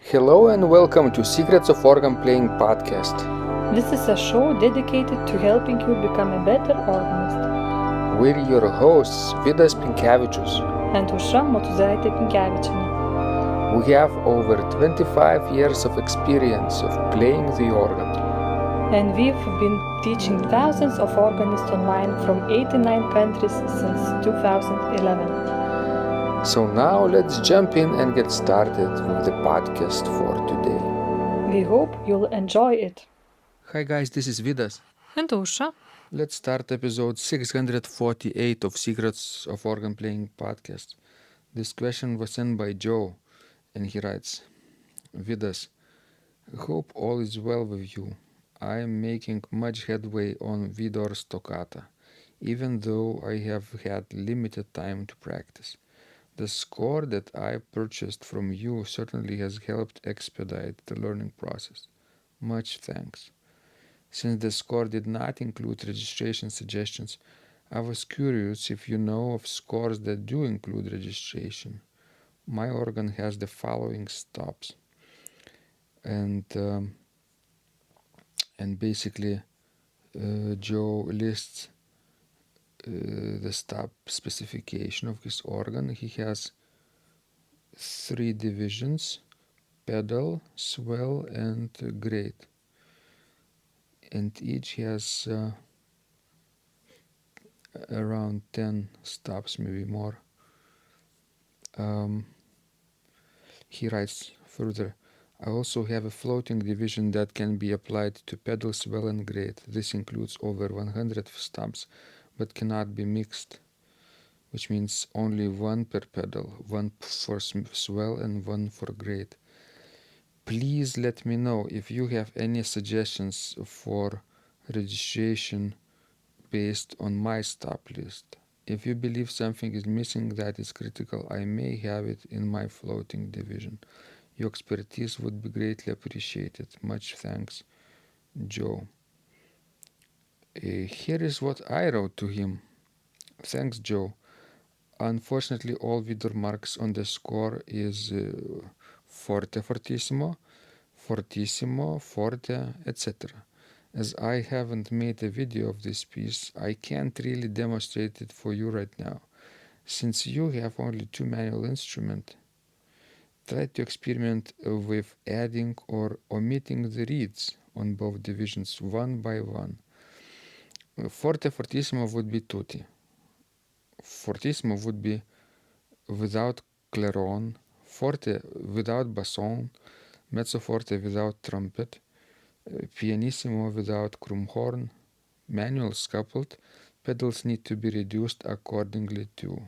Hello and welcome to Secrets of Organ Playing podcast. This is a show dedicated to helping you become a better organist. We're your hosts, Vidas And Aušra Motuzaitė Pinkevičienė. We have over 25 years of experience of playing the organ. And we've been teaching thousands of organists online from 89 countries since 2011. So now let's jump in and get started with the podcast for today. We hope you'll enjoy it. Hi guys, this is Vidas. And Aušra. Let's start episode 648 of Secrets of Organ Playing podcast. This question was sent by Joe, and he writes, Vidas, hope all is well with you. I am making much headway on Widor's Toccata, even though I have had limited time to practice. The score that I purchased from you certainly has helped expedite the learning process. Much thanks. Since the score did not include registration suggestions, I was curious if you know of scores that do include registration. My organ has the following stops. And basically, Joe lists the stop specification of his organ. He has 3 divisions: pedal, swell, and grade. And each has around 10 stops, maybe more. He writes further, I also have a floating division that can be applied to pedal, swell, and grade. This includes over 100 stops, but cannot be mixed, which means only one per pedal, one for swell and one for grade. Please let me know if you have any suggestions for registration based on my stop list. If you believe something is missing that is critical, I may have it in my floating division. Your expertise would be greatly appreciated. Much thanks, Joe. Here is what I wrote to him. Thanks, Joe. Unfortunately, all Widor marks on the score is forte, fortissimo, fortissimo, forte, etc. As I haven't made a video of this piece, I can't really demonstrate it for you right now. Since you have only 2 manual instruments, try to experiment with adding or omitting the reeds on both divisions one by one. Forte fortissimo would be tutti. Fortissimo would be without Clairon, forte without Basson, mezzo forte without Trompette, pianissimo without Krummhorn, manuals coupled, pedals need to be reduced accordingly too.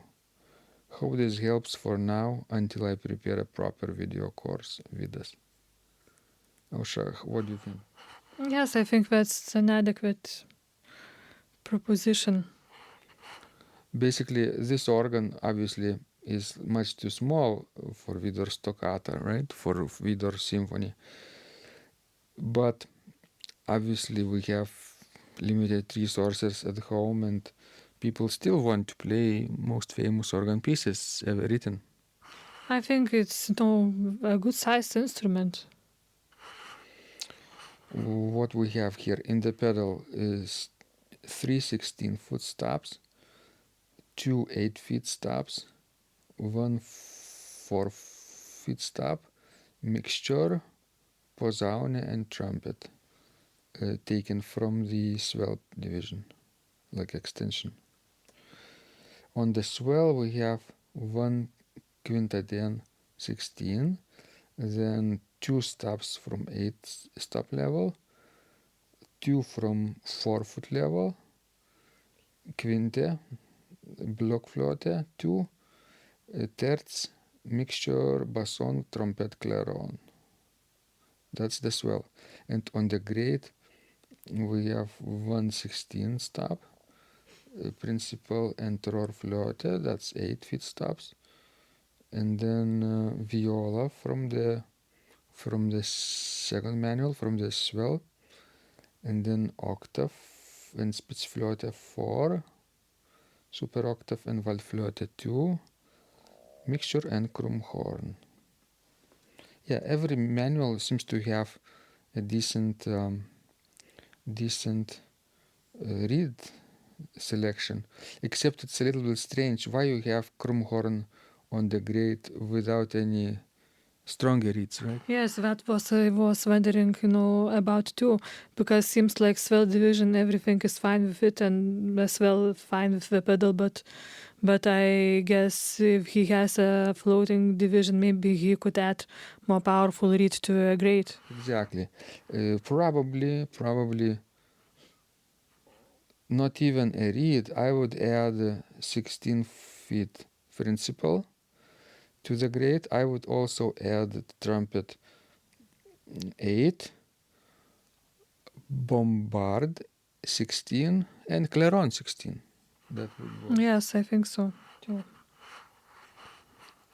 Hope this helps for now until I prepare a proper video course with this. Aušra, what do you think? Yes, I think that's an adequate proposition. Basically, this organ obviously is much too small for Widor's Toccata, right? For Widor symphony. But obviously we have limited resources at home and people still want to play most famous organ pieces ever written. I think it's a good sized instrument. What we have here in the pedal is 3 16-foot stops, 2 8-foot stops, 1 4-foot stop, mixture, Posaune, and Trompette, taken from the swell division, like extension. On the swell we have 1 Quintaten 16, then 2 stops from 8 stop level, 2 from 4-foot level, Quinte, Blockflote 2, Terz, mixture, Basson, Trompette, Clairon. That's the swell. And on the grade we have 1 16 stop, Principal and Rohrflote, that's 8-foot stops, and then viola from the second manual, from the swell, and then Octave and Spitzflote 4, Super Octave and Waldflote 2, mixture and Krummhorn. Yeah, every manual seems to have a decent reed selection, except it's a little bit strange why you have Krummhorn on the grade without any stronger reeds, right? Yes, that was I was wondering, about too, because seems like Swell division everything is fine with it and as well fine with the pedal, but I guess if he has a floating division, maybe he could add more powerful reed to a grade. Exactly. Probably not even a reed. I would add 16 feet principal to the grade. I would also add Trumpette 8, Bombard 16, and Clairon 16. That would work. Yes, I think so too.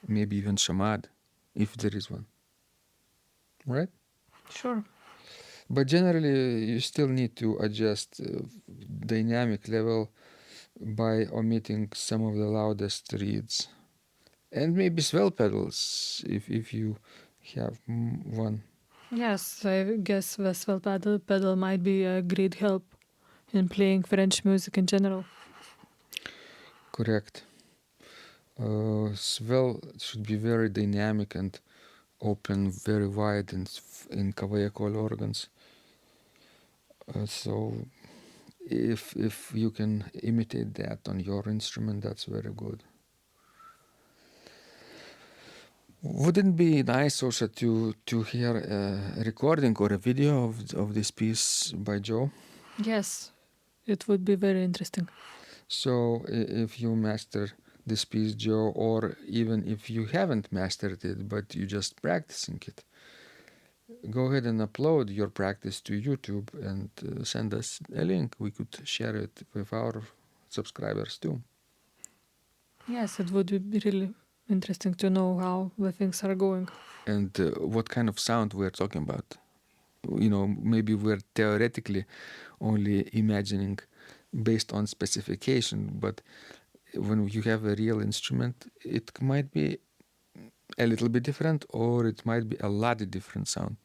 Maybe even Shamad, if there is one. Right? Sure. But generally, you still need to adjust dynamic level by omitting some of the loudest reeds. And maybe swell pedals, if you have one. Yes, I guess the Swell pedal might be a great help in playing French music in general. Correct. Swell should be very dynamic and open very wide in cavaillé organs. So if you can imitate that on your instrument, that's very good. Wouldn't it be nice also to hear a recording or a video of this piece by Joe? Yes, it would be very interesting. So if you master this piece, Joe, or even if you haven't mastered it but you're just practicing it, go ahead and upload your practice to YouTube and send us a link. We could share it with our subscribers too. Yes, it would be really interesting to know how the things are going. And what kind of sound we're talking about. Maybe we're theoretically only imagining based on specification, but when you have a real instrument, it might be a little bit different, or it might be a lot different sound.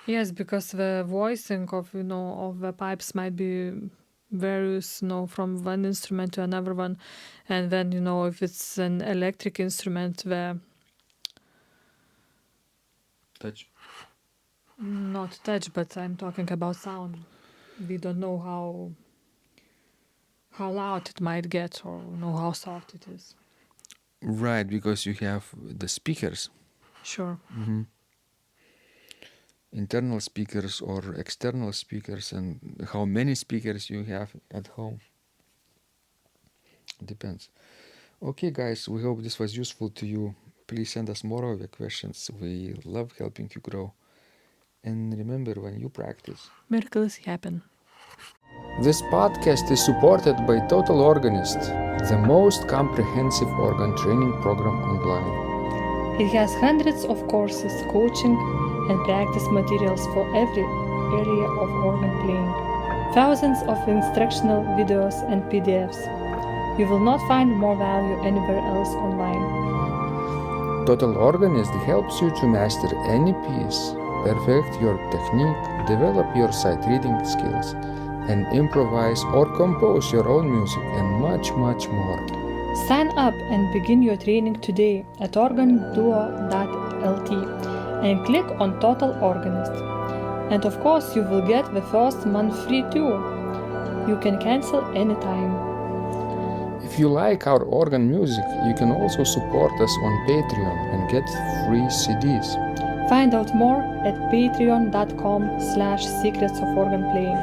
Yes, because the voicing of of the pipes might be various from one instrument to another one, and then if it's an electric instrument, the Touch. not touch, but I'm talking about sound. We don't know how loud it might get or how soft it is. Right, because you have the speakers. Sure. Mm-hmm. Internal speakers or external speakers, and how many speakers you have at home. Depends. Okay, guys, we hope this was useful to you. Please send us more of your questions. We love helping you grow. And remember, when you practice, Miracles happen. This podcast is supported by Total Organist, the most comprehensive organ training program online. It has hundreds of courses, coaching, and practice materials for every area of organ playing. Thousands of instructional videos and PDFs. You will not find more value anywhere else online. Total Organist helps you to master any piece, perfect your technique, develop your sight reading skills, and improvise or compose your own music, and much, much more. Sign up and begin your training today at organduo.lt and click on Total Organist. And of course, you will get the first month free too. You can cancel anytime. If you like our organ music, you can also support us on Patreon and get free CDs. Find out more at patreon.com/secrets of organ playing.